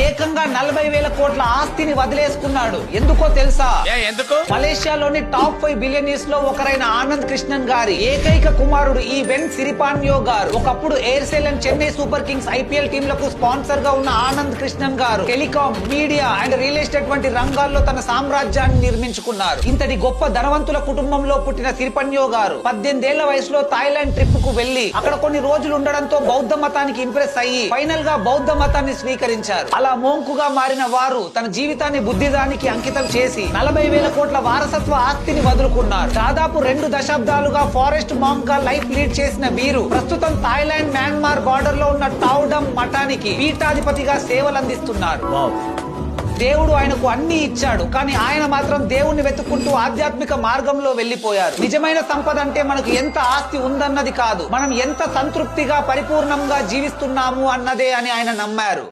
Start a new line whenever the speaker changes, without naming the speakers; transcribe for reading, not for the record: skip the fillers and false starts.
ఏకంగా 40,000 కోట్ల ఆస్తిని వదిలేసుకున్నాడు. ఎందుకో తెలుసా?
ఎందుకు?
మలేషియాలోని టాప్ 5 బిలియనీర్స్ లో ఒకరైన ఆనంద్ కృష్ణన్ గారి ఏకైక కుమారుడు ఈ వెన్ సిరిపాన్యో గారు. ఒకప్పుడు Aircel and Chennai super kings IPL టీంలకు స్పాన్సర్ గా ఉన్న ఆనంద్ కృష్ణన్ గారు telecom, media and real estate వంటి రంగాల్లో తన సామ్రాజ్యాన్ని నిర్మించుకున్నారు. ఇంతటి గొప్ప ధనవంతుల కుటుంబంలో పుట్టిన సిరిపన్యో గారు 18 ఏళ్ల వయసులో థాయిలాండ్ ట్రిప్ కు వెళ్లి అక్కడ కొన్ని రోజులు ఉండడంతో బౌద్ధ మతానికి ఇంప్రెస్ అయ్యి ఫైనల్ గా బౌద్ధ మతాన్ని స్వీకరించారు. అలా మోంకుగా మారిన వారు తన జీవితాన్ని బుద్ధిదానికి అంకితం చేసి 40,000 కోట్ల వారసత్వ ఆస్తిని వదులుకున్నారు. దాదాపు 2 దశాబ్దాలుగా ఫారెస్ట్ మాంక్ గా లైఫ్ లీడ్ చేసిన వీరు ప్రస్తుతం థాయిలాండ్ మ్యాన్మార్ బార్డర్ లో ఉన్న టౌడమ్ మఠానికి పీఠాధిపతిగా సేవలందిస్తున్నారు. దేవుడు ఆయనకు అన్ని ఇచ్చాడు, కానీ ఆయన మాత్రం దేవుణ్ణి వెతుక్కుంటూ ఆధ్యాత్మిక మార్గంలో వెళ్లిపోయారు. నిజమైన సంపద అంటే మనకు ఎంత ఆస్తి ఉందన్నది కాదు, మనం ఎంత సంతృప్తిగా పరిపూర్ణంగా జీవిస్తున్నాము అన్నదే అని ఆయన నమ్మారు.